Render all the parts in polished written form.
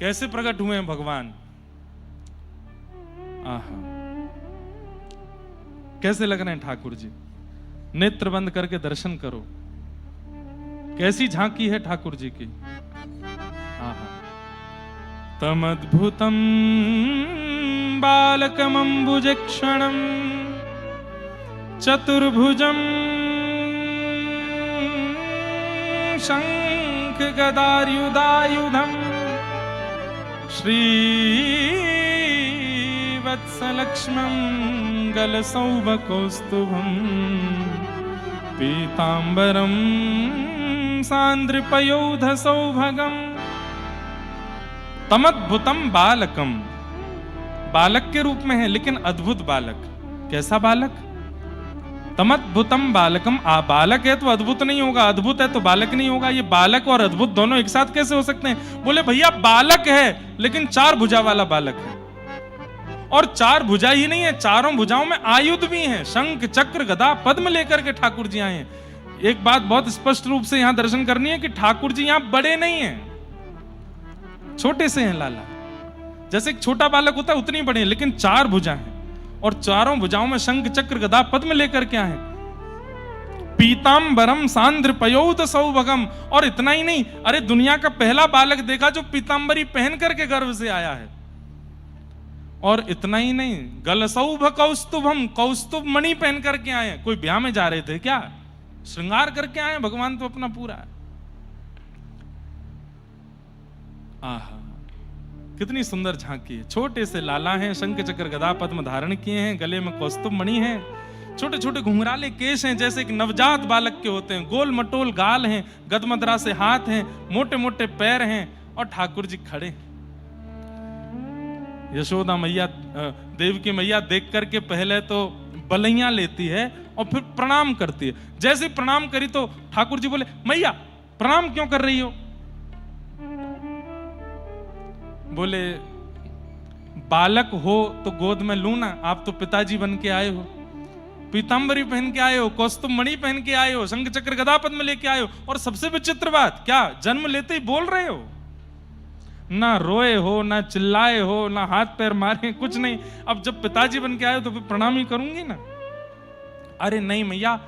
कैसे प्रकट हुए हैं भगवान। आहा, कैसे लग रहे हैं ठाकुर जी। नेत्र बंद करके दर्शन करो, कैसी झांकी है ठाकुर जी की। आहा, तमद्भुतम बालकमंबुजक्षणम चतुर्भुजम शंख गदायुधायुधम श्रीवत्सलक्ष्मं गलसौभकौस्तुभं पीतांबरं सान्द्रपयोधसौभगम्। तमद्भुतम बालकम, बालक के रूप में है लेकिन अद्भुत बालक। कैसा बालक? तमद्भुतम बालकम। बालक है तो अद्भुत नहीं होगा, अद्भुत है तो बालक नहीं होगा। ये बालक और अद्भुत दोनों एक साथ कैसे हो सकते हैं? बोले भैया बालक है लेकिन 4 भुजा वाला बालक है। और 4 भुजा ही नहीं है, चारों भुजाओं में आयुध भी हैं, शंख चक्र गदा पद्म लेकर के ठाकुर जी आए हैं। एक बात बहुत स्पष्ट रूप से यहां दर्शन करनी है कि ठाकुर जी यहां बड़े नहीं हैं, छोटे से हैं लाला। जैसे एक छोटा बालक होता है उतनी बड़े हैं, लेकिन 4 भुजा हैं और चारों भुजाओं में शंख चक्र गदा पद्म लेकर के आए। पीतांबरम सांद्र पयोध सौभगम। और इतना ही नहीं, अरे दुनिया का पहला बालक देखा जो पीतांबरी पहन करके गर्भ से आया है। और इतना ही नहीं, गलसौभ कौस्तुभम, कौस्तुभ मणि पहन करके आए हैं। कोई ब्याह में जा रहे थे क्या? श्रृंगार करके आए भगवान तो अपना पूरा है। आहा, कितनी सुंदर झांकी है। छोटे से लाला हैं, शंख चक्र गदा पद्म धारण किए हैं, गले में कौस्तुभ मणि है, छोटे छोटे घुंघराले केश हैं जैसे एक नवजात बालक के होते हैं, गोल मटोल गाल हैं, गदमदरा से हाथ हैं, मोटे मोटे पैर हैं और ठाकुर जी खड़े हैं। यशोदा मैया, देवकी मैया देख करके पहले तो बलैया लेती है और फिर प्रणाम करती है। जैसे प्रणाम करी तो ठाकुर जी बोले मैया प्रणाम क्यों कर रही हो? बोले बालक हो तो गोद में लू ना, आप तो पिताजी बन के आए हो, पीतांबरी पहन के आए हो, कौस्तुभ मणि पहन के आए हो, शंख चक्र गदा पद्म लेके आए हो। और सबसे विचित्र बात क्या, जन्म लेते ही बोल रहे हो, ना रोए हो, ना चिल्लाए हो, ना हाथ पैर मारे, कुछ नहीं। अब जब पिताजी बन के आए हो तो फिर प्रणाम ही करूंगी ना। अरे नहीं मैया,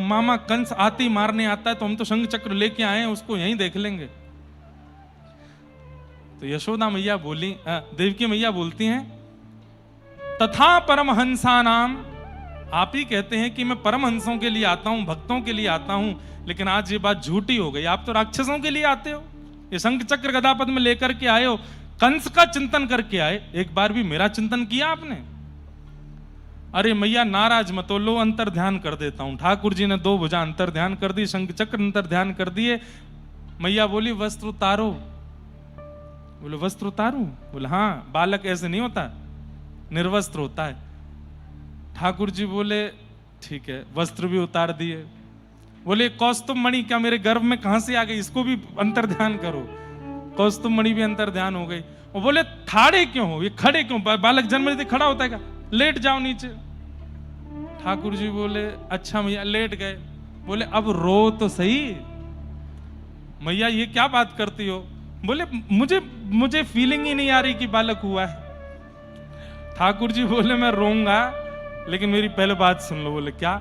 मामा कंस आते ही मारने आता है तो हम तो शंख चक्र लेके आए हैं, उसको यहीं देख लेंगे। तो यशोदा मैया बोली, देवकी मैया बोलती हैं तथा परमहंसा नाम, आप ही कहते हैं कि मैं परमहंसों के लिए आता हूं, भक्तों के लिए आता हूं, लेकिन आज ये बात झूठी हो गई। आप तो राक्षसों के लिए आते हो, ये शंख चक्र गदा पद्म लेकर के आए हो, कंस का चिंतन करके आए, एक बार भी मेरा चिंतन किया आपने? अरे मैया नाराज मत हो, लो अंतर ध्यान कर देता हूं। ठाकुर जी ने 2 भुजा अंतर ध्यान कर दी, शंख चक्र अंतर ध्यान कर दिए। मैया बोली वस्त्र उतारो। बोले वस्त्र उतारूं? बोले हाँ, बालक ऐसे नहीं होता, निर्वस्त्र होता है। ठाकुर जी बोले ठीक है, वस्त्र भी उतार दिए। बोले कौस्तुभ मणि क्या मेरे गर्भ में कहां से आ गई, इसको भी अंतर ध्यान करो। कौस्तुभ मणि भी अंतर ध्यान हो गई। वो बोले ठाड़े क्यों हो, ये खड़े क्यों? बालक जन्म लेते खड़ा होता है क्या? लेट जाओ नीचे। ठाकुर जी बोले अच्छा मैया, लेट गए। बोले अब रो तो सही। मैया ये क्या बात करती हो? बोले मुझे फीलिंग ही नहीं आ रही कि बालक हुआ है। ठाकुर जी बोले मैं रोऊंगा लेकिन मेरी पहले बात सुन लो। बोले क्या?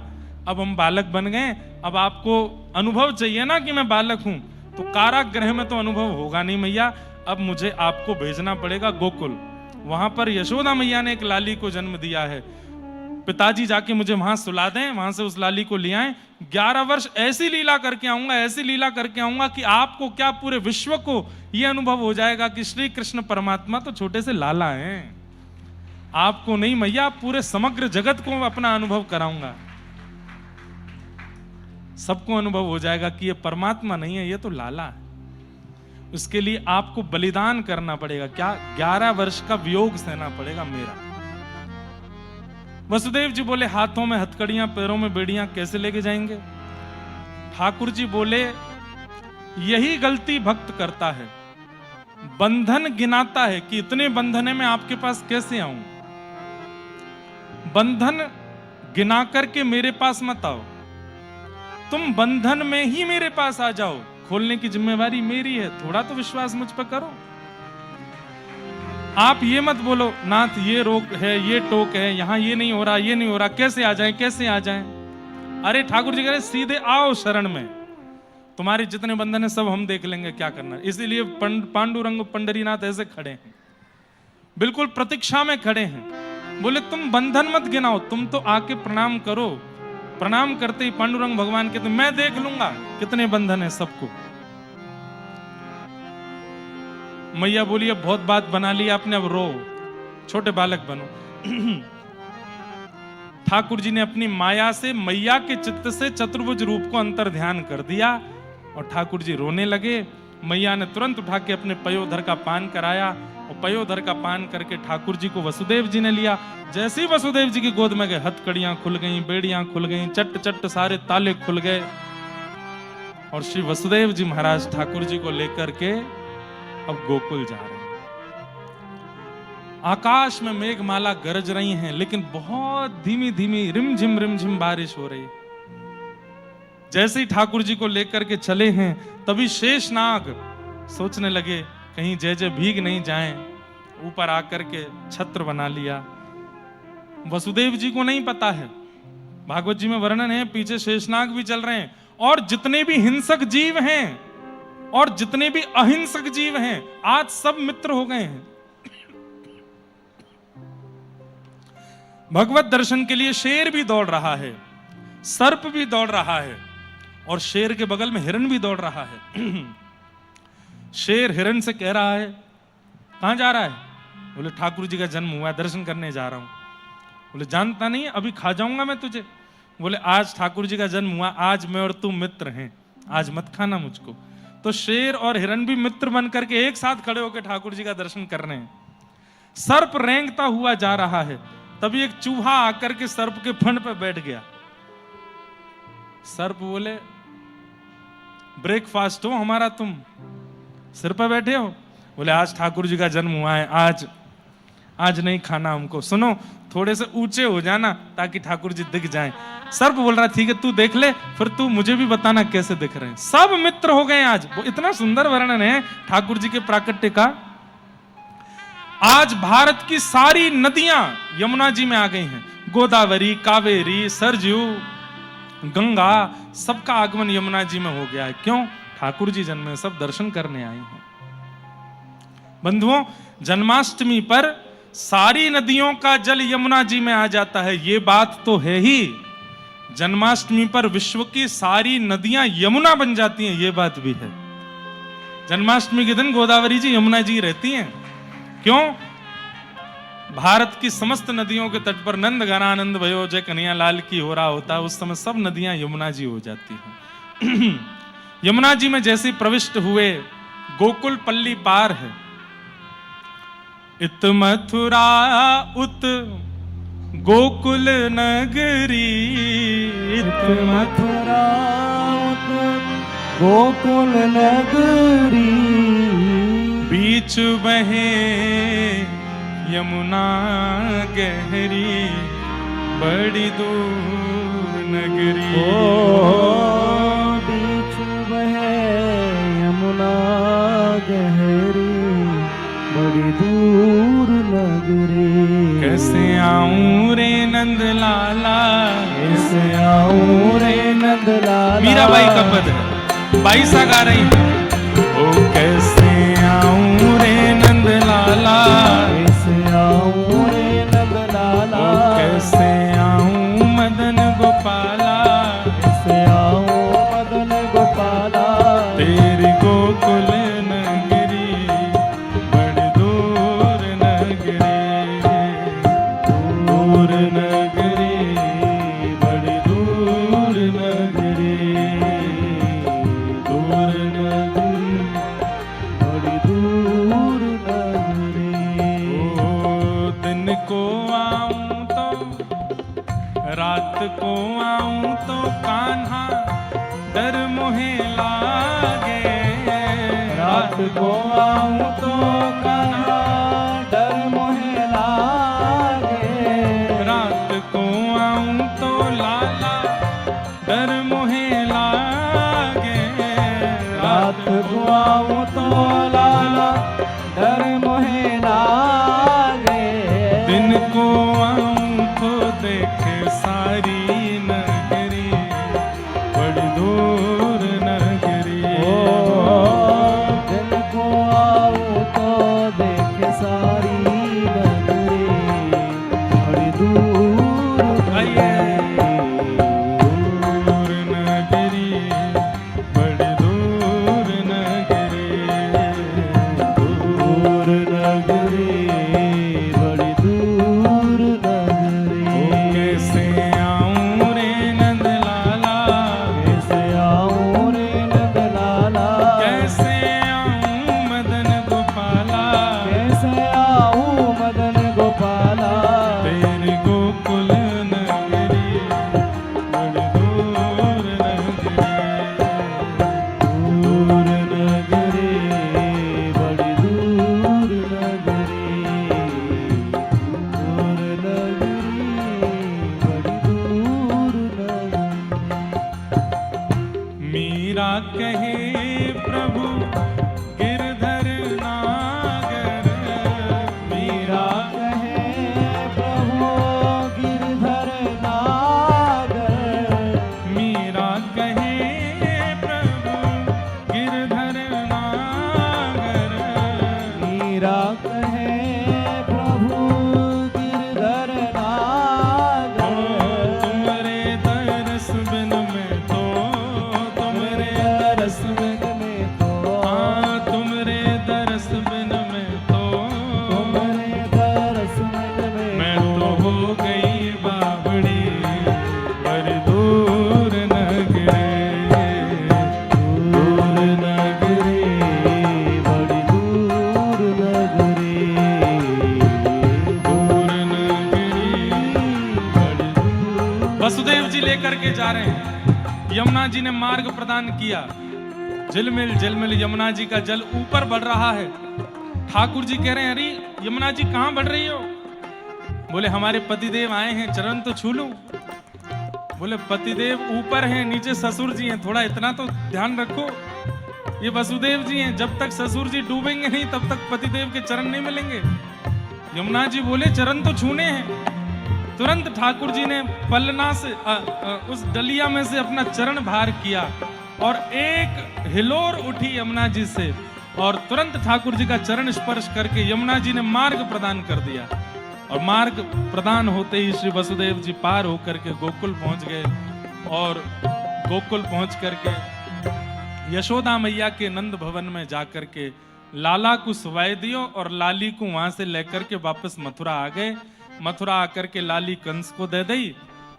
अब हम बालक बन गए, अब आपको अनुभव चाहिए ना कि मैं बालक हूं, तो कारागृह में तो अनुभव होगा नहीं मैया, अब मुझे आपको भेजना पड़ेगा गोकुल। वहां पर यशोदा मैया ने एक लाली को जन्म दिया है, पिताजी जाके मुझे वहां सुला दें, वहां से उस लाली को ले आए। 11 वर्ष ऐसी लीला करके आऊंगा, ऐसी लीला करके आऊंगा कि आपको क्या पूरे विश्व को यह अनुभव हो जाएगा कि श्री कृष्ण परमात्मा तो छोटे से लाला हैं। आपको नहीं मैया, पूरे समग्र जगत को अपना अनुभव कराऊंगा। सबको अनुभव हो जाएगा कि ये परमात्मा नहीं है, ये तो लाला है। उसके लिए आपको बलिदान करना पड़ेगा। क्या? 11 वर्ष का वियोग सहना पड़ेगा मेरा। वसुदेव जी बोले हाथों में हथकड़ियां, पैरों में बेड़ियां कैसे लेके जाएंगे? ठाकुर जी बोले यही गलती भक्त करता है, बंधन गिनाता है कि इतने बंधन है मैं आपके पास कैसे आऊं। बंधन गिना करके मेरे पास मत आओ, तुम बंधन में ही मेरे पास आ जाओ, खोलने की जिम्मेवारी मेरी है, थोड़ा तो विश्वास मुझ पर करो। आप ये मत बोलो नाथ ये रोक है, ये टोक है, यहाँ ये नहीं हो रहा, ये नहीं हो रहा, कैसे आ जाएं, कैसे आ जाएं। अरे ठाकुर जी कह रहे सीधे आओ शरण में, तुम्हारे जितने बंधन है सब हम देख लेंगे, क्या करना है। इसीलिए पांडुरंग पंडरीनाथ ऐसे खड़े हैं, बिल्कुल प्रतीक्षा में खड़े हैं। बोले तुम बंधन मत गिनाओ, तुम तो आके प्रणाम करो। प्रणाम करते ही पांडुरंग भगवान कहते मैं देख लूंगा कितने बंधन है सबको। मैया बोली अब बहुत बात बना ली आपने, अब रो, छोटे बालक बनो। ठाकुर जी ने अपनी माया से मैया के चित्त से चतुर्भुज रूप को अंतर ध्यान कर दिया और ठाकुर जी रोने लगे। मैया ने तुरंत उठा के अपने पयोधर का पान कराया और पयोधर का पान करके ठाकुर जी को वसुदेव जी ने लिया। जैसे ही वसुदेव जी की गोद में गए हथकड़ियां खुल गई, बेड़ियां खुल गई, चट चट सारे ताले खुल गए और श्री वसुदेव जी महाराज ठाकुर जी को लेकर के अब गोकुल जा रहे हैं। आकाश में मेघमाला गरज रही हैं, लेकिन बहुत धीमी धीमी रिमझिम बारिश हो रही है। जैसे ही ठाकुर जी को लेकर के चले हैं तभी शेषनाग सोचने लगे कहीं जय जय भीग नहीं जाएं, ऊपर आकर के छत्र बना लिया। वसुदेव जी को नहीं पता है, भागवत जी में वर्णन है, पीछे शेषनाग भी चल रहे हैं और जितने भी हिंसक जीव हैं और जितने भी अहिंसक जीव हैं आज सब मित्र हो गए हैं। भगवत दर्शन के लिए शेर भी दौड़ रहा है, सर्प भी दौड़ रहा है और शेर के बगल में हिरण भी दौड़ रहा है। शेर हिरण से कह रहा है कहां जा रहा है? बोले ठाकुर जी का जन्म हुआ है, दर्शन करने जा रहा हूं। बोले जानता नहीं अभी खा जाऊंगा मैं तुझे। बोले आज ठाकुर जी का जन्म हुआ, आज मैं और तू मित्र हैं, आज मत खाना मुझको। तो शेर और हिरण भी मित्र बन करके एक साथ खड़े होकर ठाकुर जी का दर्शन कर रहे हैं। सर्प रेंगता हुआ जा रहा है, तभी एक चूहा आकर के सर्प के फण पे बैठ गया। सर्प बोले ब्रेकफास्ट हो हमारा, तुम सिर पर बैठे हो। बोले आज ठाकुर जी का जन्म हुआ है, आज नहीं खाना हमको। सुनो थोड़े से ऊंचे हो जाना ताकि ठाकुर जी दिख जाएं। सर्प बोल रहा ठीक है तू देख ले, फिर तू मुझे भी बताना कैसे दिख रहे हैं। सब मित्र हो गए आज। वो इतना सुंदर वर्णन है ठाकुर जी के प्राकट्य का। आज भारत की सारी नदियां यमुना जी में आ गई हैं। गोदावरी, कावेरी, सरजू, गंगा, सबका आगमन यमुना जी में हो गया है। क्यों? ठाकुर जी जन्मे, सब दर्शन करने आए हैं। बंधुओं, जन्माष्टमी पर सारी नदियों का जल यमुना जी में आ जाता है, ये बात तो है ही। जन्माष्टमी पर विश्व की सारी नदियां यमुना बन जाती हैं, ये बात भी है। जन्माष्टमी के दिन गोदावरी जी यमुना जी रहती हैं। क्यों? भारत की समस्त नदियों के तट पर नंद घनानंद भयो जय कन्हैया लाल की हो रहा होता है, उस समय सब नदियां यमुना जी हो जाती हैं। यमुना जी में जैसे प्रविष्ट हुए गोकुल पल्ली पार है। इत मथुरा उत गोकुल नगरी, इत मथुरा उत गोकुल नगरी, बीच बहे यमुना गहरी, बड़ी दूर नगरी। बीच बहे यमुना गहरी, बड़ी दूर नगरी। कैसे आऊं रे नंद लाला, कैसे आऊं रे नंद लाला। मीराबाई का पद है, बाई सा गा रही है। ओ कैसे आऊं रे नंद लाला, कैसे आऊं रे नंद लाला। ओ कैसे आऊं मदन गोपाला, कैसे आऊं मदन गोपाला। तेरी गोकुल नगरी, बड़ी दूर नगरी, दूर नगरी, बड़ी दूर नगरी, दूर नगरी, बड़ी दूर नगरी। ओ दिन को आऊं तो रात को आऊं तो कान्हा डर मोहे लागे। रात को आऊं तो कान्हा डर मोहे लागे। रात को आऊं तो लाला डर मोहे लागे। रात को आऊं तो लाला डर मोहे लागे। मीरा कहे प्रभु गिरधर नाथ। तुम्हारे दरस बिन में तो, तुम्हारे दरस बिन में तो, हाँ तुम्हारे दरस बिन में तो, तुम्हारे दरस बिन में मैं तो हो गई बावड़ी बड़ी दूर नगरे, दूर नगरी बड़ी दूर नगरी, दूर नगरी बड़ी दूर। वसुदेव जी लेकर के जा रहे हैं। यमुना जी ने मार्ग प्रदान किया। झिलमिल झिलमिल यमुना जी का जल ऊपर बढ़ रहा है। ठाकुर जी कह रहे हैं, अरे यमुना जी कहां बढ़ रही हो? बोले हमारे पतिदेव आए हैं, चरण तो छू लूं। बोले पतिदेव ऊपर हैं, नीचे ससुर जी हैं, थोड़ा इतना तो ध्यान रखो। ये वसुदेव जी हैं, जब तक ससुर जी डूबेंगे नहीं तब तक पतिदेव के चरण नहीं मिलेंगे। यमुना जी बोले चरण तो छूने हैं। तुरंत ठाकुर जी ने पलना से उस डलिया में से अपना चरण भार किया और एक हिलोर उठी यमुना जी से और तुरंत ठाकुर जी का चरण स्पर्श करके यमुना जी ने मार्ग प्रदान कर दिया। और मार्ग प्रदान होते ही श्री वसुदेव जी पार होकर के गोकुल पहुंच गए। और गोकुल पहुंच करके यशोदा मैया के नंद भवन में जाकर के लाला को सुवाई दियो और लाली को वहां से लेकर के वापस मथुरा आ गए। मथुरा आकर के लाली कंस को दे दी।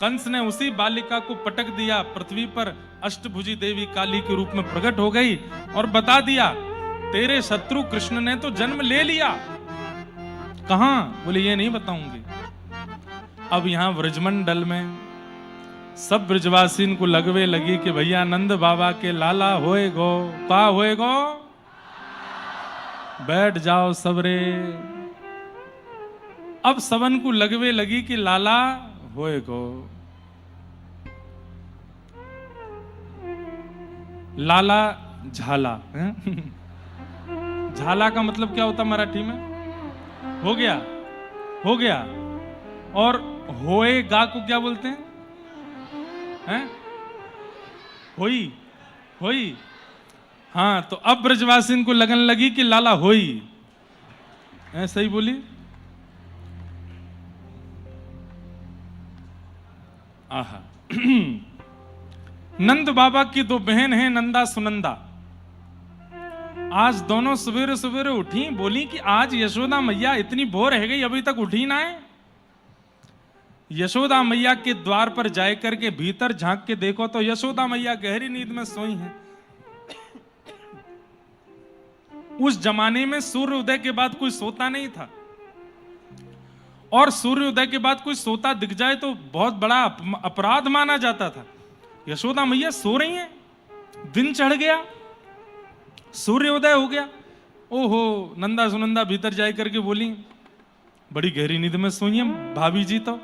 कंस ने उसी बालिका को पटक दिया पृथ्वी पर। अष्टभुजी देवी काली के रूप में प्रकट हो गई और बता दिया तेरे शत्रु कृष्ण ने तो जन्म ले लिया। कहां? बोले ये नहीं बताऊंगी। अब यहां ब्रजमंडल में सब ब्रजवासीन को लगवे लगी कि भैया नंद बाबा के लाला होए गो, का होए गो, बैठ जाओ सबरे। अब सबन को लगवे लगी कि लाला होए गो। लाला झाला झाला का मतलब क्या होता मराठी में? हो गया, हो गया। और होएगा को क्या बोलते हैं? होई, होई। हाँ, तो अब ब्रजवासिन को लगन लगी कि लाला होई। सही बोली? आहा। नंद बाबा की दो बहन हैं, नंदा सुनंदा। आज दोनों सवेरे सवेरे उठी, बोली कि आज यशोदा मैया इतनी भोर रह गई, अभी तक उठी ना है। यशोदा मैया के द्वार पर जाकर के भीतर झांक के देखो तो यशोदा मैया गहरी नींद में सोई हैं। उस जमाने में सूर्य उदय के बाद कोई सोता नहीं था, और सूर्य उदय के बाद कोई सोता दिख जाए तो बहुत बड़ा अपराध माना जाता था। यशोदा मैया सो रही हैं, दिन चढ़ गया, सूर्योदय हो गया। ओहो, नंदा सुनंदा भीतर जाए करके बोली, बड़ी गहरी नींद में सोई हैं भाभी जी। तो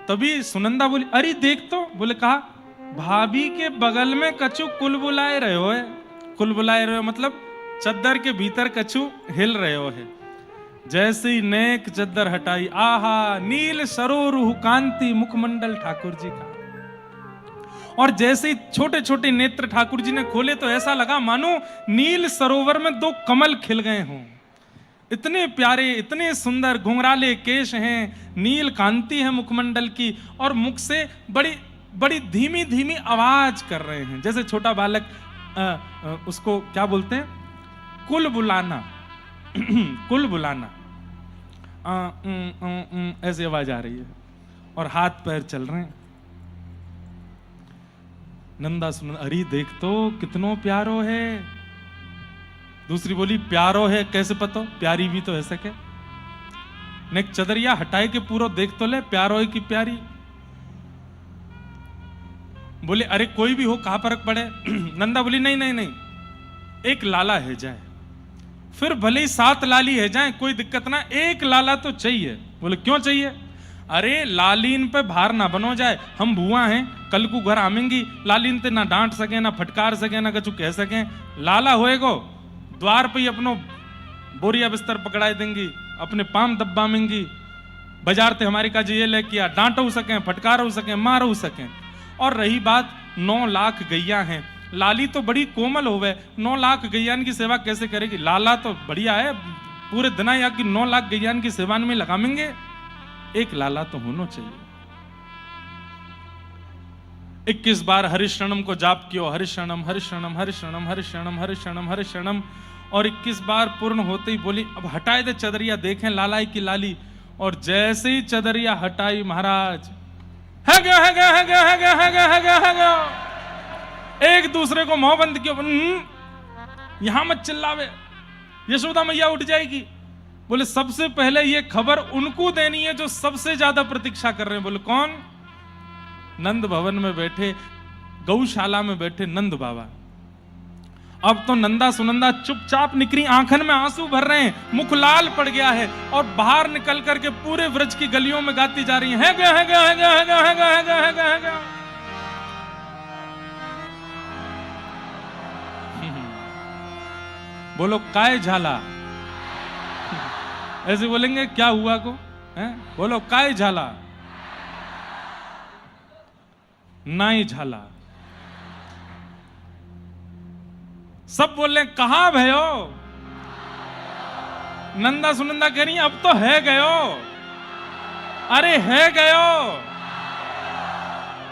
तभी सुनंदा बोली, अरे देख तो। बोले कहा? भाभी के बगल में कछु कुल बुलाए रहे हो है। कुल बुलाए रहे हो मतलब चद्दर के भीतर कछु हिल रहे हो है। जैसे ही नेक चद्दर हटाई, आहा, नील सरोरुह कांति मुखमंडल ठाकुर जी का। और जैसे ही छोटे छोटे नेत्र ठाकुर जी ने खोले तो ऐसा लगा मानो नील सरोवर में दो कमल खिल गए हों। इतने प्यारे, इतने सुंदर घुंघराले केश हैं, नील कांति है मुखमंडल की, और मुख से बड़ी बड़ी धीमी धीमी आवाज कर रहे हैं, जैसे छोटा बालक उसको क्या बोलते हैं, कुल बुलाना कुल बुलाना। ऐसी आवाज आ रही है और हाथ पैर चल रहे हैं। नंदा सुन, अरे देख तो कितनो प्यारो है। दूसरी बोली, प्यारो है कैसे पता? प्यारी भी तो है सके। नेक चदरिया हटाए के पूरा देख तो ले, प्यारो है कि प्यारी। बोले अरे कोई भी हो, कहां फर्क पड़े। नंदा बोली नहीं नहीं नहीं, एक लाला है जाए, फिर भले ही 7 लाली है जाए, कोई दिक्कत ना, एक लाला तो चाहिए। बोले क्यों चाहिए? अरे लालीन पे भार ना बनो जाए, हम बुआ हैं, कल को घर आमेंगी, लालीन ते ना डांट सके, ना फटकार सके, ना कुछ कह सके। लाला होएगो द्वार पे ही अपनो बोरिया बिस्तर पकड़ाई देंगी, अपने पाम दब्बामेंगी, बाजार ते हमारी काज ये लेके आ, डांट हो सके, फटकार हो सके, मार हो सके। और रही बात 9 लाख गैया हैं, लाली तो बड़ी कोमल होवे, 9 लाख गैयान की सेवा कैसे करेगी? लाला तो बढ़िया है, पूरे दिना की 9 लाख गैयान की सेवान में लगाएंगे, एक लाला तो होना चाहिए। 21 बार हरिशरणम को जाप कियो, हरिशरणम हरिशरणम हरिशरणम हरिशरणम हरिशरणम हरिशरणम, और 21 बार पूर्ण होते ही बोली अब हटाए दे चदरिया, देखें लालाई की लाली। और जैसे ही चदरिया हटाई महाराज, है गया है गया है गया है गया है गया है गया है गया। एक दूसरे को मुंह बंद किया, यहां मत चिल्लावे, यशोदा मैया उठ जाएगी। बोले सबसे पहले ये खबर उनको देनी है जो सबसे ज्यादा प्रतीक्षा कर रहे हैं। बोले कौन? नंद भवन में बैठे, गौशाला में बैठे नंद बाबा। अब तो नंदा सुनंदा चुपचाप निकली, आंखन में आंसू भर रहे हैं, मुख लाल पड़ गया है, और बाहर निकल करके पूरे व्रज की गलियों में गाती जा रही है गया है गया है गया है गया है गया है गया है गया है गया। बोलो काय झाला, ऐसे बोलेंगे क्या हुआ को है? बोलो काय झाला, नाई झाला। सब बोल रहे कहां भयो? नंदा सुनंदा कह रही अब तो है गयो, अरे है गयो,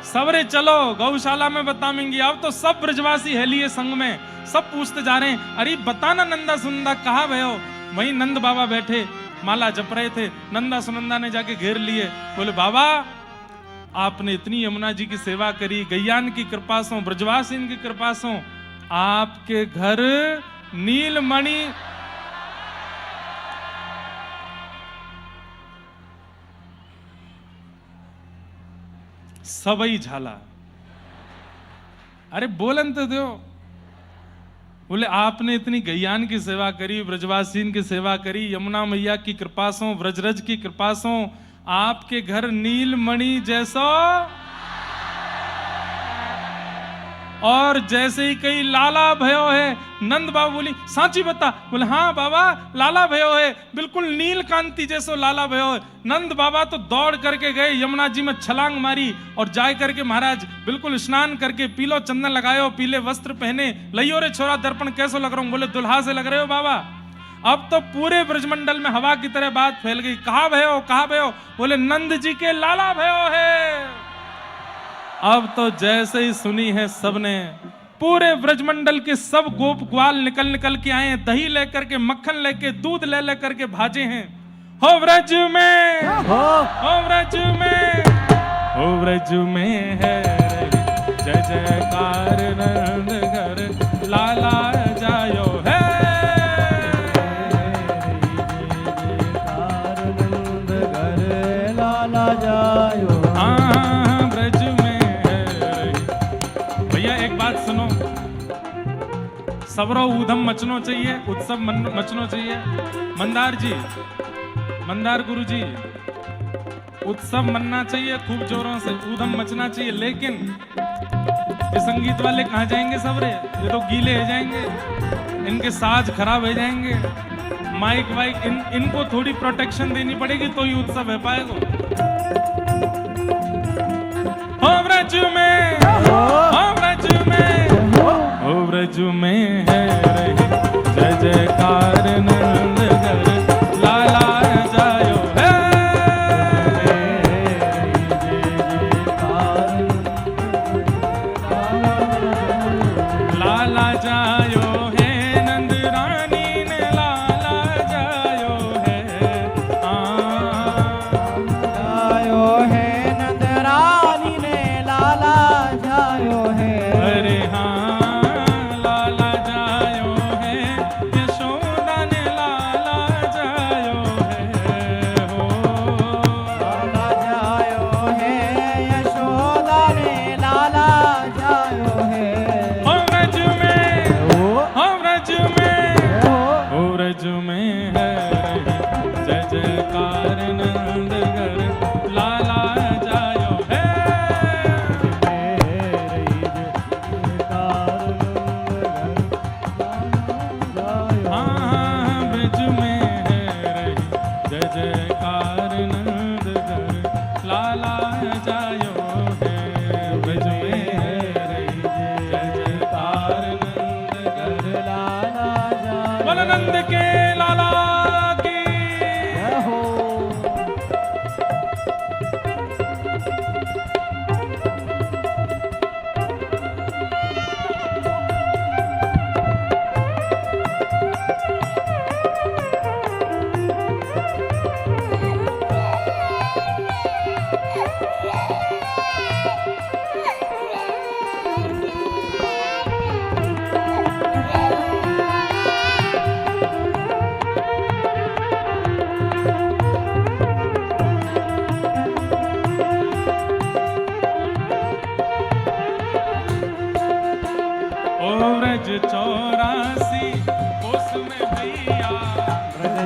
सवरे चलो गौशाला में बताएंगी। अब तो सब ब्रजवासी है लिए संग में, सब पूछते जा रहे हैं अरे बताना नंदा सुनंदा कहां भयो? वहीं नंद बाबा बैठे माला जप रहे थे, नंदा सुनंदा ने जाके घेर लिए। बोले बाबा आपने इतनी यमुना जी की सेवा करी, गैयान की कृपा सो, ब्रजवासीन की कृपा सो, आपके घर नीलमणि सबई झाला। अरे बोलन तो दो। बोले आपने इतनी गैयान की सेवा करी, ब्रजवासीन की सेवा करी, यमुना मैया की कृपा सो, ब्रजरज की कृपा सो, आपके घर नीलमणि जैसा, और जैसे ही कई लाला भयो है। नंद बाबा बोली सांची बता? बोले हाँ बाबा लाला भयो है, बिल्कुल नील कांति जैसो लाला भयो है। नंद बाबा तो दौड़ करके गए, यमुना जी में छलांग मारी, और जाए करके महाराज बिल्कुल स्नान करके पीलो चंदन लगायो, पीले वस्त्र पहने, लइयो रे छोरा दर्पण कैसो लग रहा हूं? बोले दुल्हा से लग रहे हो बाबा। अब तो पूरे ब्रजमंडल में हवा की तरह बात फैल गई, कहा भयो कहा भयो? बोले नंद जी के लाला भयो है। अब तो जैसे ही सुनी है सबने, पूरे ब्रजमंडल के सब गोप ग्वाल निकल निकल के आए हैं, दही लेकर के, मक्खन लेके, दूध ले लेकर के भाजे हैं। हो व्रज में, हो व्रज में, हो व्रज में है जय जयकार नंद घर लाला जायो है। नंद घर लाला जायो। हाँ ब्रज में है। भैया एक बात सुनो, सबरो ऊधम मचनो चाहिए, उत्सव मचनो चाहिए। मंदार जी, मंदार गुरु जी, उत्सव मनना चाहिए खूब जोरों से, ऊधम मचना चाहिए। लेकिन ये संगीत वाले कहाँ जाएंगे सबरे? ये तो गीले हो जाएंगे, इनके साज खराब हो जाएंगे, माइक वाइक इनको थोड़ी प्रोटेक्शन देनी पड़ेगी तो ही उत्सव है पाएगा। हो व्रज में, हो व्रज में, हो व्रज में है रही जय जयकार नंद घर लाला जायो है। लाला जायो है नंद रानी ने लाला जायो है। जायो है नंद रानी ने लाला जायो है। अरे हाँ लाला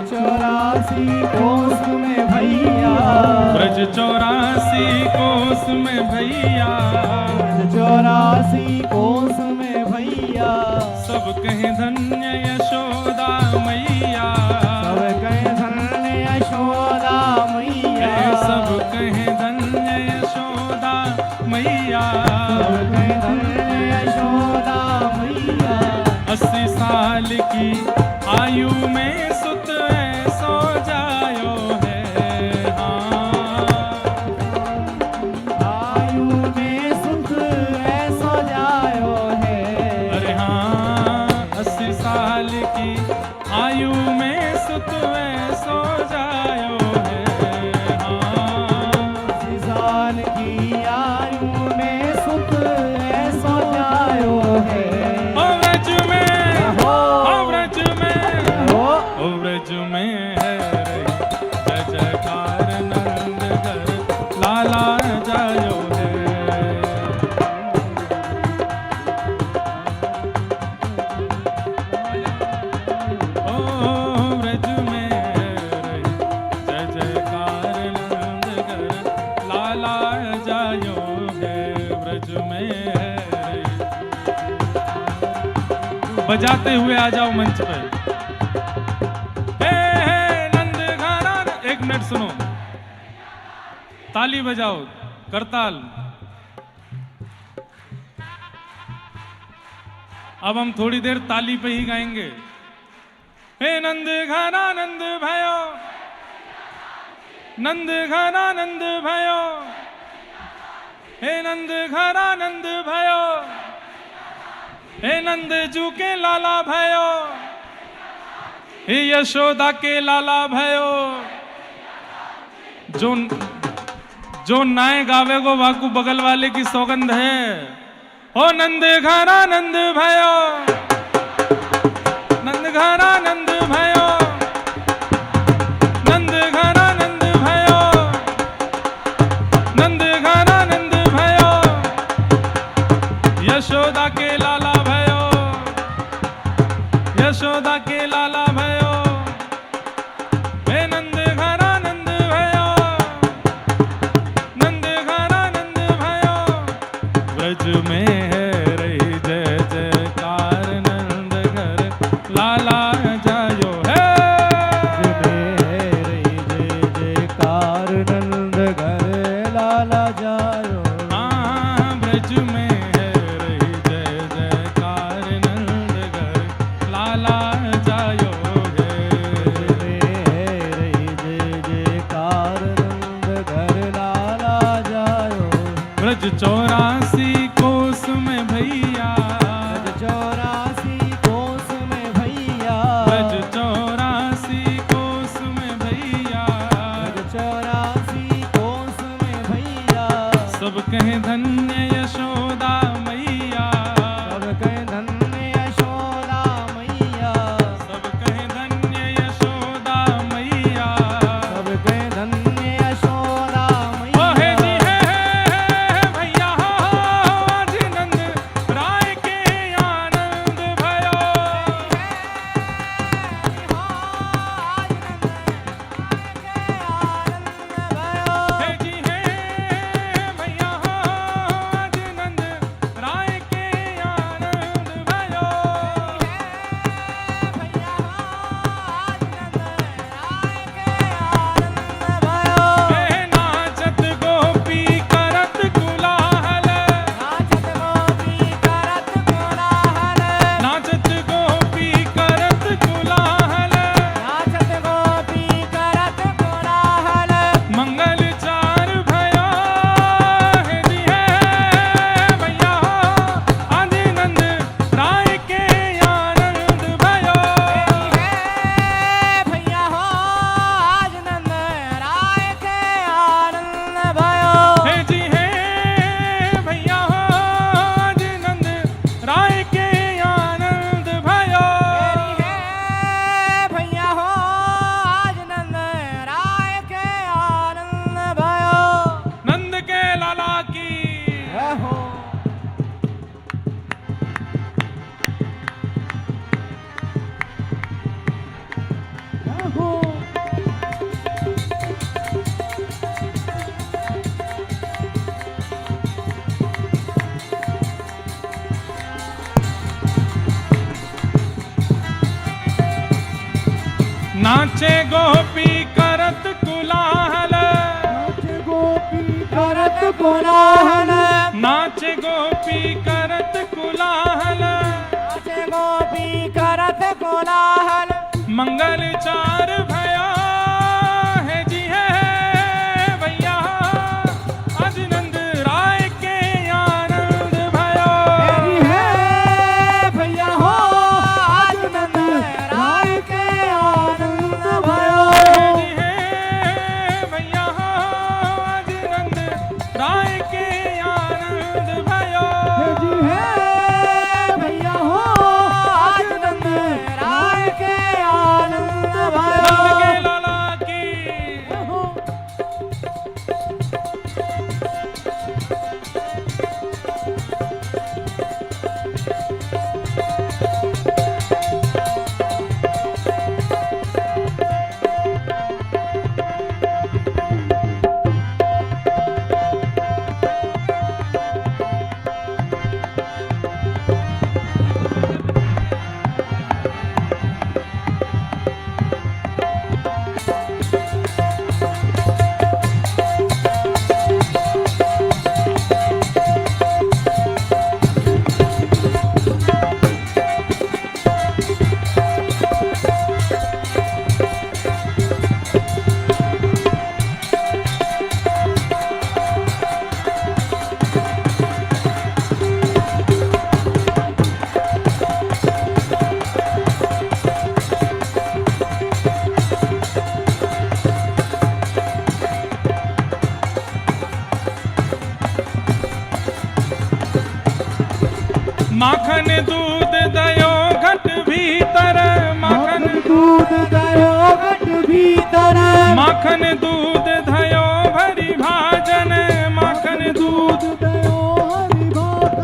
चौरासी कोस में भैया, ब्रज 84 कोस में भैया, चौरासी कोस में भैया, सब कहें धन्य यशोदा मैया, सब कहें धन्य यशोदा मैया, सब कहें धन्य यशोदा मैया, सब कहें धन्य यशोदा मैया। 80 साल की आयु में सुत ऐसो जायो है, आयु में सुख ऐसो जायो है। अरे हाँ 80 साल की आयु में सुत ऐसो जायो है, अस्सी साल की आयु में सुख ऐसो जायो है। ओ व्रज में, हो, ओ व्रज में, हो, ओ व्रज में है रे जय जयकार नंद घर लाला जायो है। ओ व्रज में है रे जय जयकार नंद घर लाला जायो है, व्रज में है रे। बजाते हुए आ जाओ मंच पे। हे नंद घरा, एक मिनट सुनो, ताली बजाओ, करताल। अब हम थोड़ी देर ताली पे ही गाएंगे। हे नंद घरा नंद भयो, नंद घरा नंद भयो, हे नंद घरा नंद भयो, हे नंद जू के लाला भयो, हे यशोदा के लाला भयो। जो नाय गावे को वाकू बगल वाले की सौगंध है। ओ नंद घरा नंद भयो, नंद घरा नंद भयो, नंद घरा नंद भयो, नंद घरा नंद भयो, यशोदा के लाला भयो, यशोदा के लाला भयो, हे नंद घरा नंद भयो, नंद घरा नंद भयो। व्रज में है रही जय जयकार नंद घर लाला जायो है। रही जय जयकार नंद घर लाला जायो। हाँ ब्रज में है रही जय जयकार नंद घर लाला जायो है। रही जय जयकार नंद घर लाला जायो। ब्रज 84 कोस में भैया, ब्रज 84 कोस में भैया, ब्रज 84 कोस में भैया, ब्रज 84 कोस में भैया, सब कहें धन्य यशोदा मैया, सब कहें धन्य यशोदा मैया, सब कहें धन्य यशोदा मैया। सब कहें धन्य यशोदा ओ हे मैया। जी हे भैया, हो नाचे गोपी करत कुलाहल, नाचे गोपी करत कोलाहल, नाचे गोपी करत कुलाहल, नाचे गोपी करत कोलाहल, मंगल चार भया है जी है भैया, आज नंद राय के आनंद भयो। तेरी है भैया हो आज नंद राय के आनंद भयो। जी है भैया, आज नंद राय के आनंद भयो। जी है भैया हो आज नंद राय के आनंद भयो। नंद के लाला की माखन दूध दयो घट भीतर, माखन दूध दयो घट भीतर, माखन दूध दयो भरी भाजन, माखन दूध दयो हरि भात,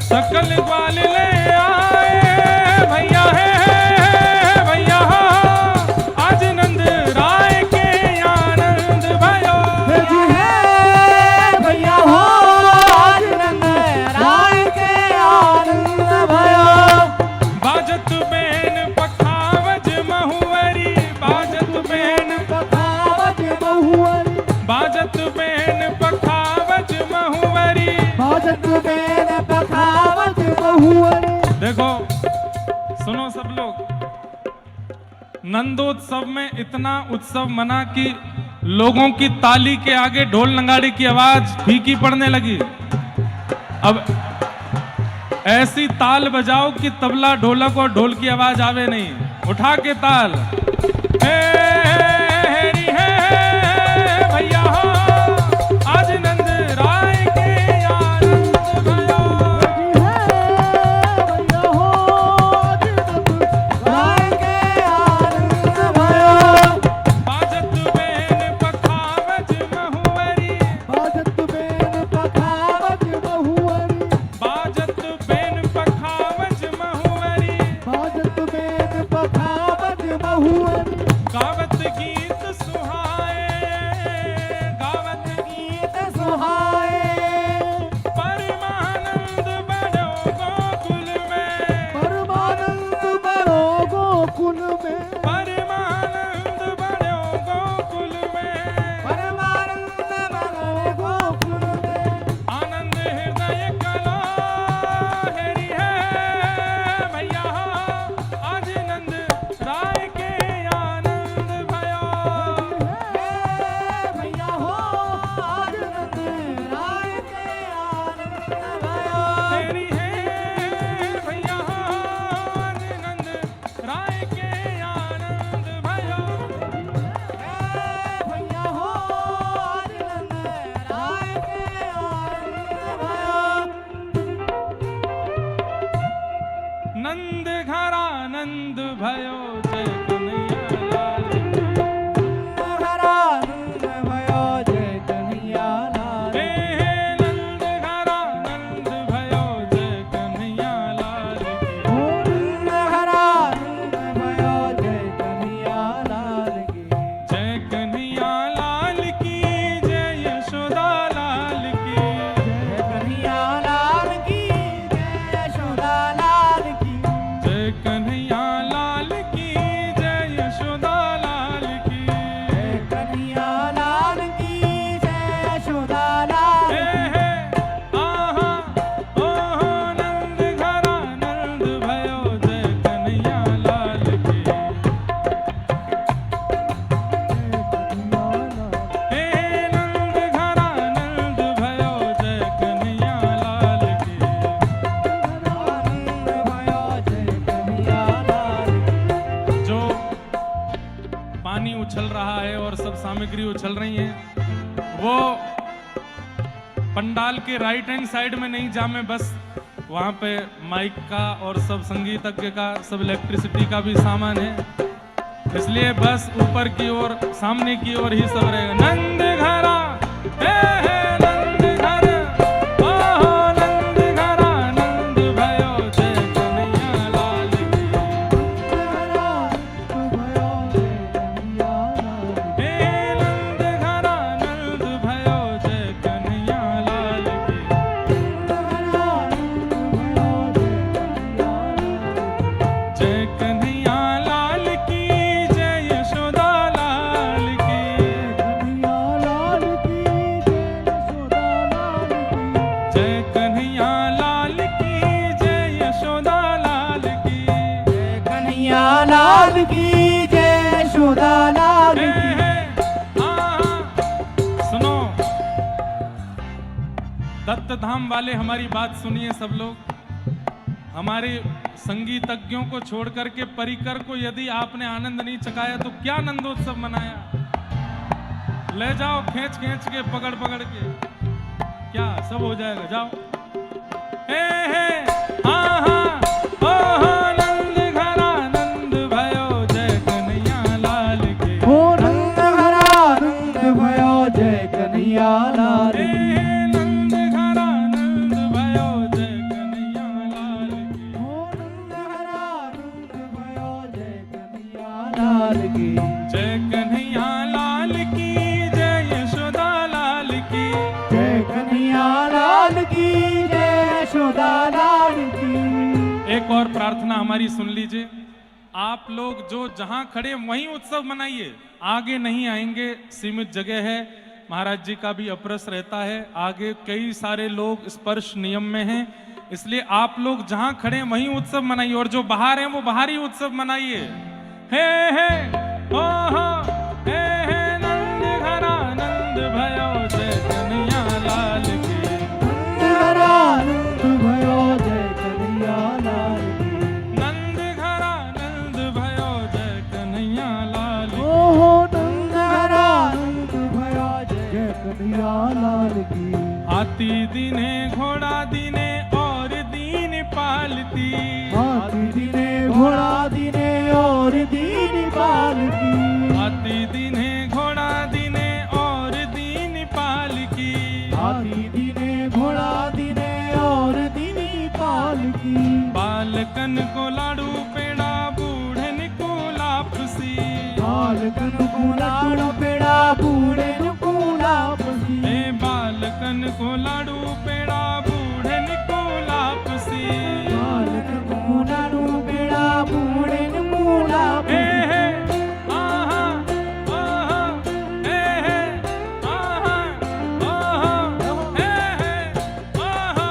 सकल ग्वाल ले आए भैया है भैया, आज नंद राय के आनंद भयो। जी है भैया हो आज नंद राय के आनंद भयो। बाजत बेन पखावज महुवरी, बाजत बेन पखावज बहुवरी, बाजत बेन पखावज महुवरी। बाजत बेन पखावज बहुवरी। देखो सुनो सब लोग, नंदोत्सव में इतना उत्सव मना कि लोगों की ताली के आगे ढोल नगाड़े की आवाज फीकी पड़ने लगी। अब ऐसी ताल बजाओ कि तबला ढोलक और ढोल की आवाज आवे नहीं, उठा के ताल। हे हेरी हे भैया हो, आज नंद राय के आनंद भयो। जी है भैया हो आज नंद राय के आनंद भयो। बाजत बेन पखावज महुवरी, बाजत बेन पखावज बहुवरी, बाजत बेन पखावज महुवरी। बाजत बेन पखावज बहुवरी। गाव रहा है और सब सामग्री उछल रही है, वो पंडाल के राइट हैंड साइड में नहीं जा, मैं बस वहां पे माइक का और सब संगीतज्ञ का, सब इलेक्ट्रिसिटी का भी सामान है, इसलिए बस ऊपर की ओर, सामने की ओर ही सब रहेगा। नंद घरा हे नंद घर, ओहो नंद घरा, नंद भयो जय कन्हैया लाल की। हे नंद घरा, नंद भयो जय कन्हैया लाल की। जय कन्हैया लाल की, जय यशोदा लाल की। जय कन्हैया लाल की, जय यशोदा लाल की। कन्हैया लाल की जय यशोदा लाल की। सुनो, दत्त धाम वाले हमारी बात सुनिए सब लोग। हमारे संगीतज्ञों को छोड़ करके परिकर को यदि आपने आनंद नहीं चखाया तो क्या नंदोत्सव मनाया? ले जाओ खींच खींच के, पकड़ पकड़ के, क्या सब हो जाएगा। जाओ हे हाँ हाँ ओ हो नंद घरा, नंद भयो जय कन्हैया लाल के। हो नंद घरा, नंद भयो जय कन्हैया लाल की। हे नंद घरा, नंद भयो जय कन्हैया लाल के। हो नंद घरा, नंद भयो जय कन्हैया लाल की। जय कन्हैया लाल की, जय यशोदा लाल की। जय कन्हैया लाल की जय यशोदा लाल की। एक और प्रार्थना हमारी सुन लीजिए। आप लोग जो जहां खड़े वहीं उत्सव मनाइए, आगे नहीं आएंगे, सीमित जगह है। महाराज जी का भी अपरस रहता है, आगे कई सारे लोग स्पर्श नियम में हैं, इसलिए आप लोग जहां खड़े वहीं उत्सव मनाइए, और जो बाहर हैं वो बाहर ही उत्सव मनाइए। हे ओ हो हे नंद घरा, नंद भयो जय कन्हैया लाल की। नंद घरा, नंद भयो जय कन्हैया लाल की। नंद घरा, नंद भयो जय कन्हैया लाल की। ओहो नंद घरा, नंद भयो जय कन्हैया लाल की। हाथी दिने घोड़ा दिने और दीन पालती। हाथी दिने घोड़ा दिने और दीन पाल की। हाथी दिने घोड़ा दिने और दीन पाल की। हाथी दिने घोड़ा दिने और दीन पाल की। बालकन को लाडू पेड़ा, बूढ़न को लापसी। बालकन को लाडू पेड़ा, बूढ़न को लापसी। हे बालकन को लाडू पेड़ा, बूढ़न को लापसी। बालकन को लाडू पेड़ा, बूढ़न को लापसी। हे आहा आहा हे आहा आहा हे आहा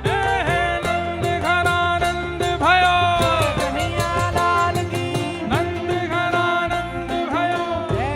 हे नंद घरा, नंद भयो कन्हैया लाल की। नंद घरा, नंद भयो जय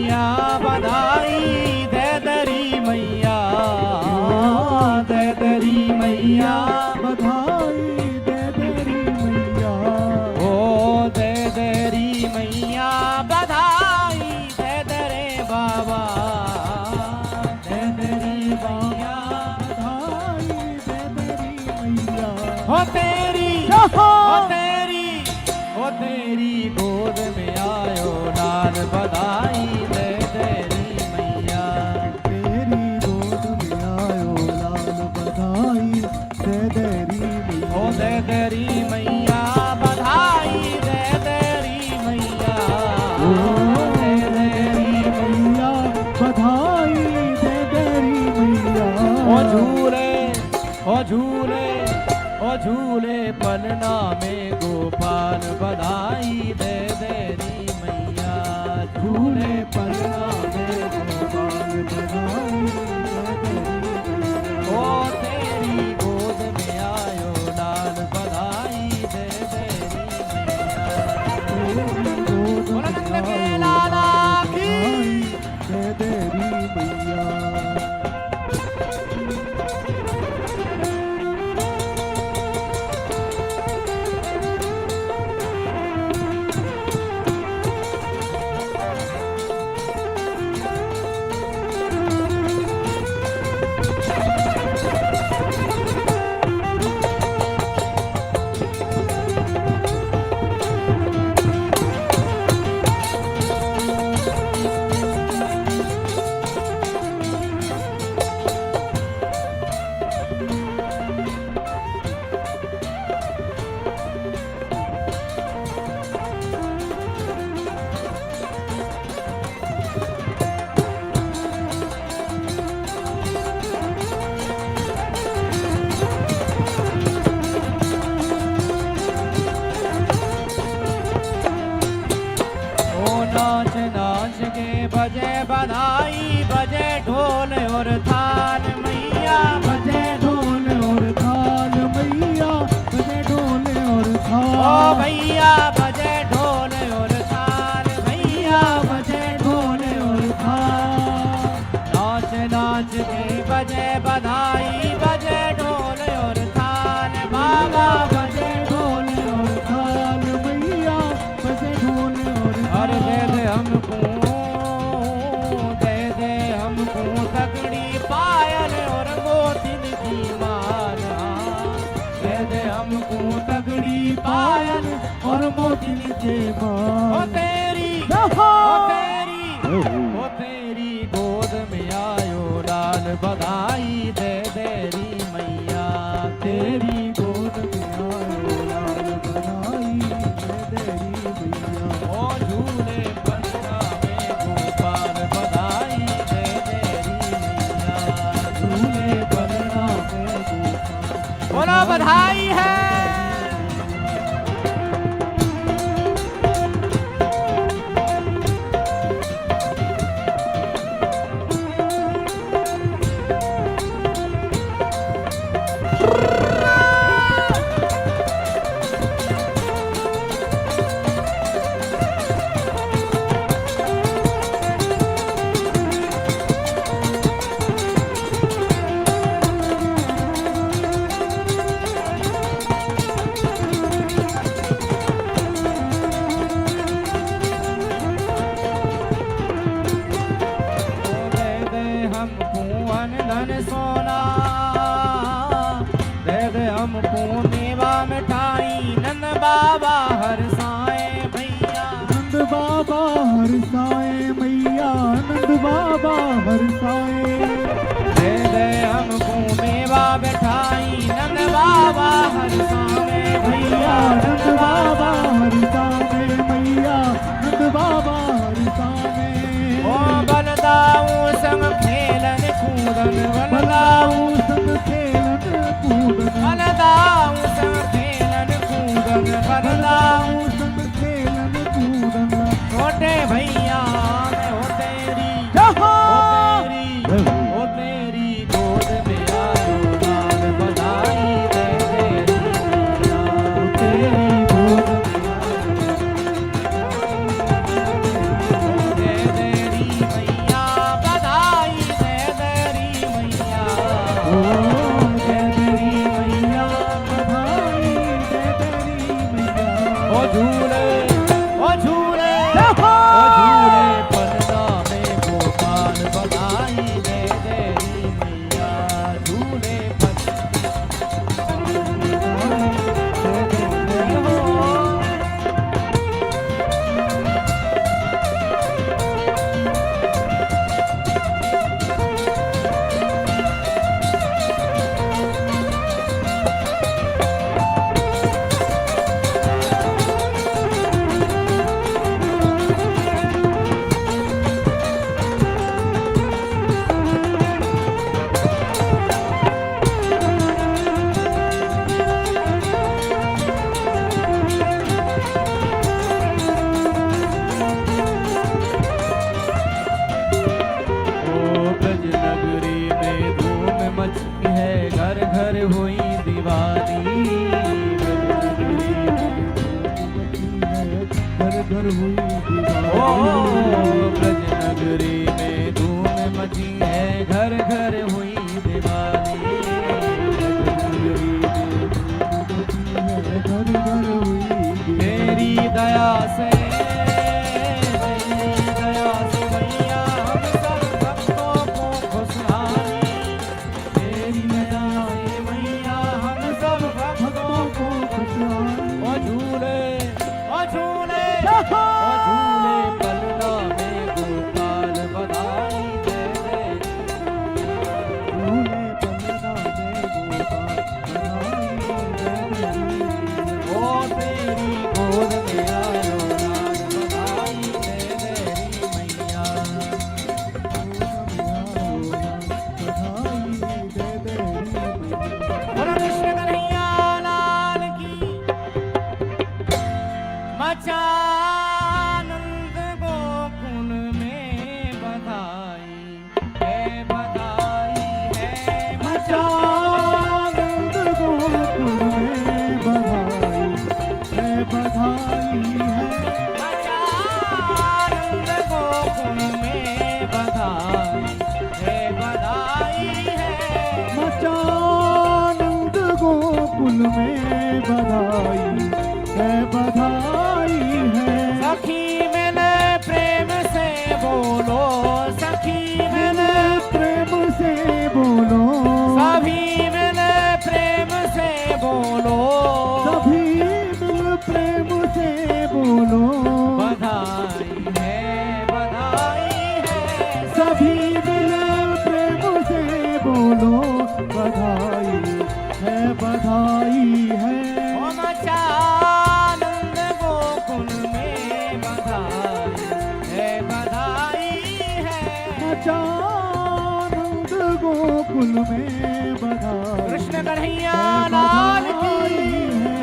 मैया बधाई दे दरी मैया, दे दरी मैया बधाई दे दरी मैया, ओ दे दरी मैया बधाई दे दरे बाबा, दे दरी मैया बधाई दे दरी मैया। हो तेरी गोद में आयो लाल बधाई दे तेरी मैया, तेरी गोद में आयो लाल बधाई दे दरी मैया, ओ दे तेरी मैया बधाई दे तेरी मैया, ओ दे दरी मैया बधाई दे दरी मैया। ओ झूले ओ झूले ओ झूले पलना में गोपाल बधाई दे तेरी मैया, झूले पलना में गोपाल बधाई दे दरी मैया। ओ तेरी गोद में आयो लाल बधाई दे तेरी मैया, तेरी गोद बोलो में नंद के आयो लाला की। बधाई दे दरी मैया। नाच नाच के बजे बधाई बजे ढोल और थाल मैया, बजे ढोल और थाल मैया, बजे ढोल और ओ थाल। भैया बजे ढोल और थाल भैया बजे ढोल और थाल, नाच नाच के बजे बधाई बजे ढोल और थाल बाबा बजे ढोल और थाल मैया, बजे ढोल और और थाल। दे दे हमको तगड़ी पायल और मोतिन की माला, दे दे हमको तगड़ी पायल और मोतिन के ओ बाल। तेरी गोद में आयो लाल बधाई दे तेरी मैया, तेरी गोद में आयो लाल बधाई दे दरी मैया। ओ झूले पलना में गोपाल बधाई दे तेरी मैया, झूले पलना में गोपाल बोला बधाई है। सोना दे दे हमको मेवा मिठाई नंद बाबा हर साए भैया, नंद बाबा हर साए मैया, नंद बाबा हर साए। दे दे हमको मेवा मिठाई नंद बाबा हर साए भैया, नंद बाबा हर साए मैया, नंद बाबा हर साए। ओ बलदाऊ संग खेलन कूदन बलदाऊ संग खेलन कूदन, बलदाऊ संग खेलन कूदन बलदाऊ संग खेलन कूदन। छोटे भैया मैं हो तेरी ओ तेरी गोद में आयो लाल बधाई दे तेरी मैया, तेरी गोद में आयो बधाई है बधाई है। मचानंद गोकुल में बधाई है बधाई है। सखी मिले प्रेम से बोलो, सखी मिले प्रेम से बोलो, सभी मिले प्रेम से बोलो, सभी मिल प्रेम से बोलो। बधाई है सभी मिल प्रेम से बोलो, बधाई है बधाई है। ओ मचानंद गोकुल में बधाई है बधाई है। मचानंद गोकुल में बधाई कृष्ण कन्हैया है लाल की। बधाई है।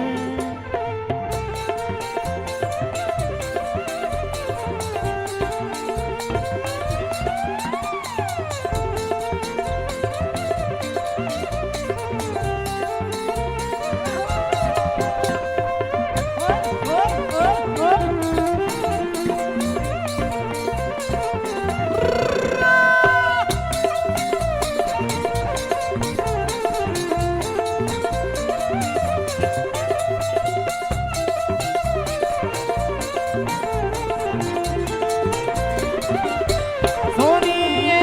सुनिए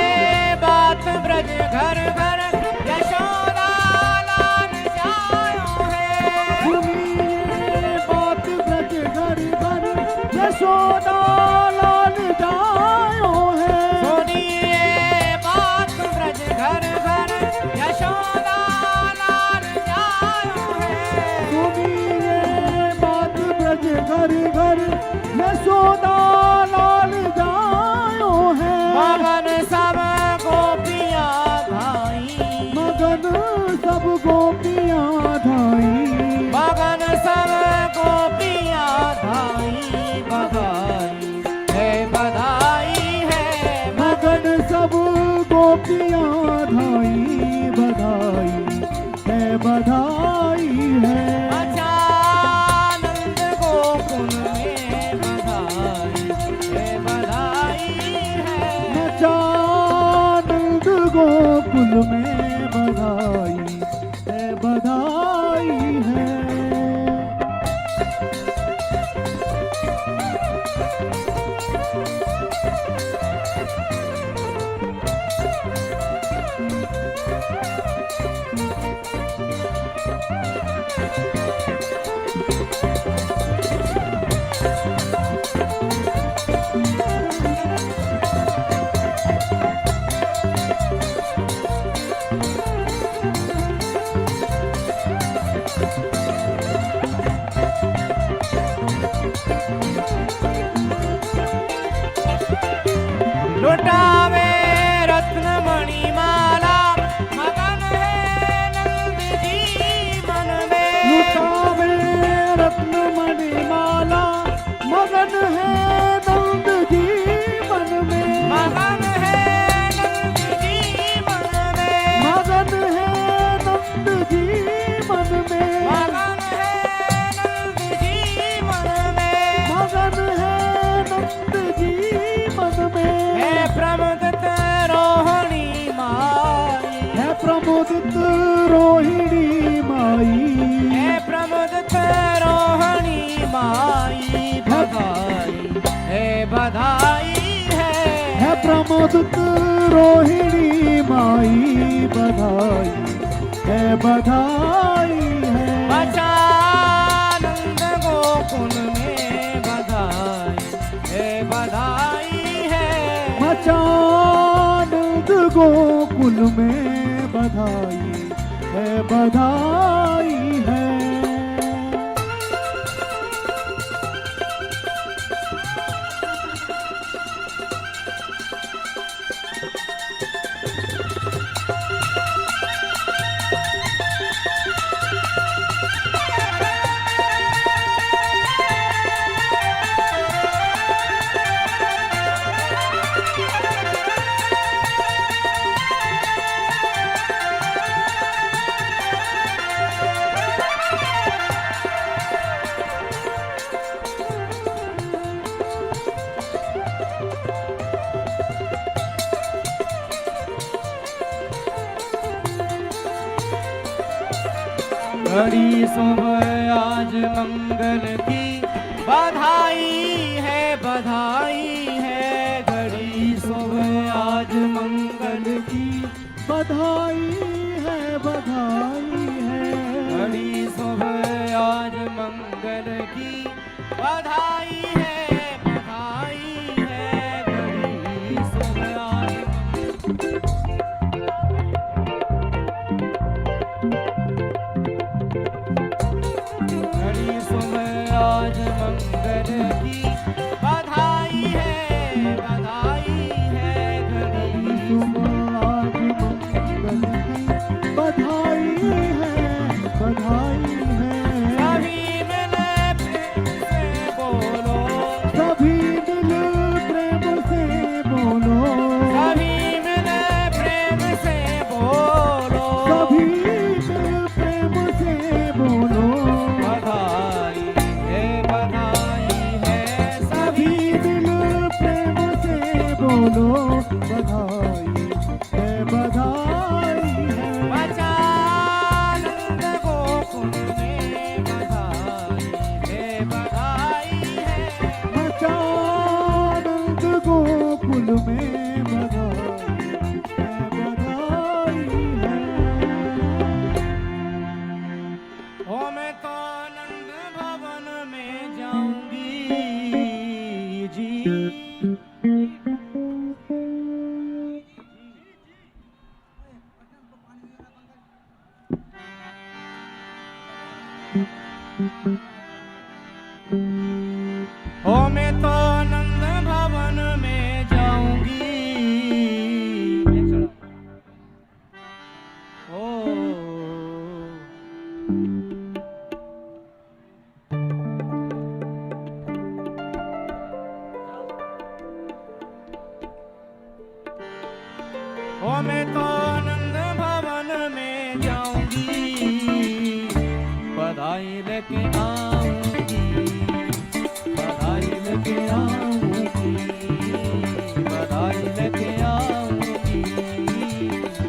बात ब्रज घर घर यशोदा लाल जायो है। सुनिए बात ब्रज घर घर यशोदा लाल जायो है। सुनिए बात ब्रज घर घर यशोदा लाल जायो है। सुनिए बात ब्रज घर घर यशोदा लाल जायो है। मगन सब गोपियाँ धाई, मगन सब गोपियाँ धाई, मगन सब गोपियाँ धाई। बधाई है बधाई है। मगन सब गोपियाँ धाई, बधाई है बधाई है। मचानंद गोकुल में बधाई है बधाई है। मचानंद गोकुल में बधाई है बधाई है। लुटावे रत्न मणिमाला, मगन है नंद जी मन में। लुटावे रत्न मणिमाला, मगन है नंद जी मन में। मगन है नंद जी मन में। मगन है नंद जी मन में। मगन है नंद जी मन में। मगन है नंद जी मन में। है प्रमुदित रोहिणी माई, है प्रमुदित रोहिणी माई। है प्रमुदित रोहिणी माई। बधाई है बधाई है प्रमुदित रोहिणी माई। बधाई है बधाई है। मचानंद गोकुल में बधाई है बधाई है। मचानंद गोकुल में बधाई है बधाई है। घड़ी सुबह आज मंगल की बधाई है, बधाई है। घड़ी सुबह आज मंगल की बधाई है, बधाई है। घड़ी सुबह आज मंगल की बधाई है, बधाई है। घड़ी सुबह आज घड़ी सुबह आज मंगल की बधाई है, बधाई है। घड़ी सुबह आज मंगल की बधाई है, बधाई है। सभी मिले प्रेम से बोलो, सभी मिल प्रेम से बोलो, सभी मिले प्रेम से बोलो, सभी मिल प्रेम से बोलो। बधाई है, बधाई है। सभी मिल प्रेम से बोलो, बधाई है, बधाई है। बचानंद गोकुल में बधाई है, बधाई है। बचानंद गोकुल में बधाई है, बधाई है। ओ मैं तो आनंद भवन में जाऊंगी जी। ओ मैं तो आनंद भवन में जाऊंगी। ओ ओ मैं तो आनंद भवन में जाऊंगी। बधाई लेके आऊंगी, बधाई लेके आऊंगी, बधाई लेके आऊंगी।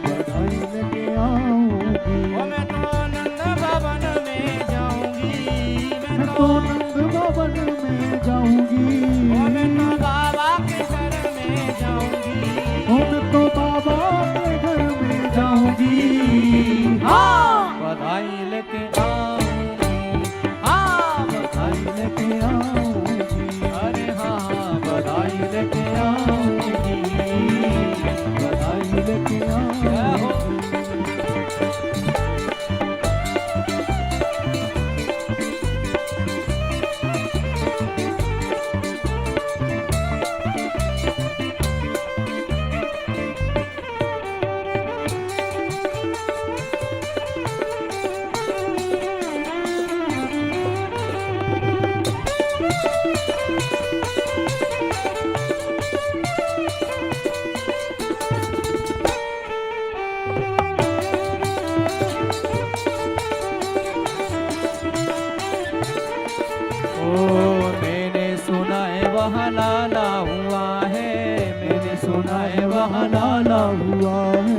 बधाई लेके आऊंगी। ओ मैं तो आनंद भवन में जाऊंगी। मैं मैं तो तो नंद भवन में जाऊंगी। ओ मैं तो बाबा के घर में जाऊंगी। ओ मैं तो बाबा के घर में जाऊंगी। हाँ बधाई लेके आऊंगी, हाँ बधाई बधाई लेके आऊंगी। अरे हाँ बधाई लेके आऊंगी, बधाई लेके जय हो। आऊंगी। मैंने सुना है वहाँ लाला हुआ है, मैंने सुना है वहाँ लाला हुआ है।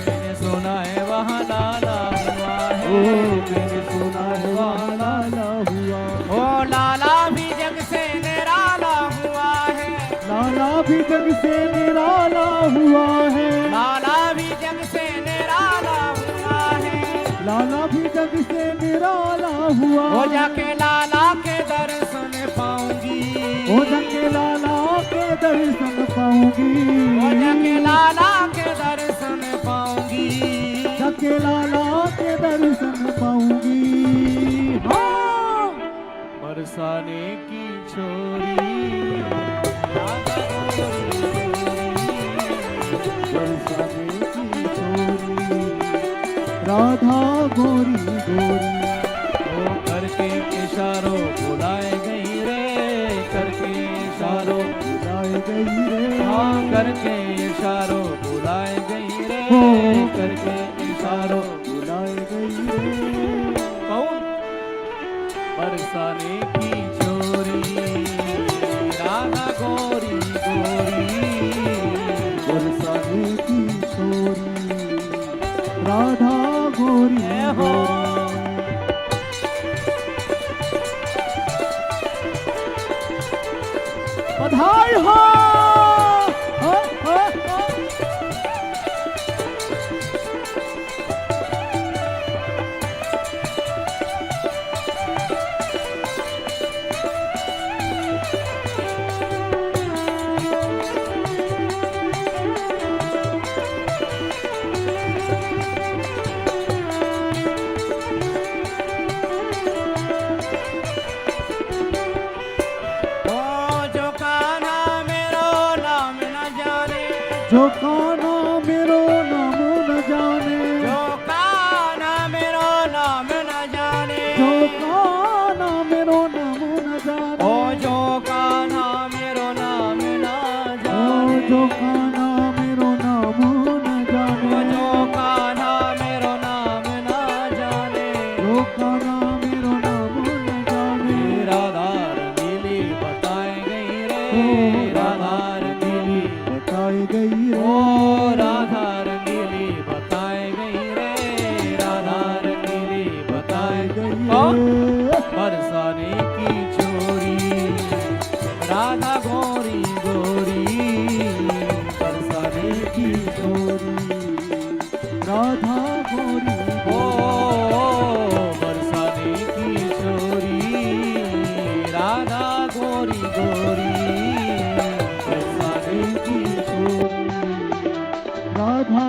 मैंने सुना है वहाँ लाला हुआ ओ है। मैंने सुना है वहाँ लाला हुआ। ओ लाला भी जग से निराला हुआ है, लाला भी जग से निराला हुआ है। लाला भी जग से निराला हुआ है। लाला भी जग से निराला हुआ। हो जाके लाला के दर्शन पाऊंगी, हो जाके लाला के दर्शन पाऊंगी। हो जाके लाला के दर्शन पाऊंगी। जाके लाला के दर्शन पाऊंगी। हाँ बरसाने की छोरी बरसाने की छोरी राधा गोरी गोरी। ओ करके इशारों बुलाए गई रे, करके इशारों बुलाए गई रे। हाँ करके इशारों बुलाए गई रे, हो करके इशारों बुलाए गई रे। कौन? बरसाने की छोरी राधा गोरी गोरी। बरसाने की छोरी राधा गोरी जय हो। गोरी। हो हो हो हो। ओ जो कान्हा मेरो नाम न जाने, जो कान्हा मेरो नाम न जाने, जो कान्हा मेरो नाम न जाने, जो कान्हा मेरो नाम न जाने, ओ जो कान्हा मेरो नाम न ओ जाने, जो कान्हा मेरो नाम न जाने, ओ जो कान्हा मेरो नाम न जाने, जो कान्हा मेरो नाम न जाने। राधा रंगीली बताए गई रे, ओ राधा रंगीली, बताई गई रे, ओ राधा रंगीली बताए गई रे, राधा रंगीली बताए गई कौन? रे। बरसाने की छोरी, राधा गोरी गोरी, बरसाने की छोरी राधा गोरी ओ बरसाने की छोरी, राधा गोरी गोरी, बरसाने की छोरी राधा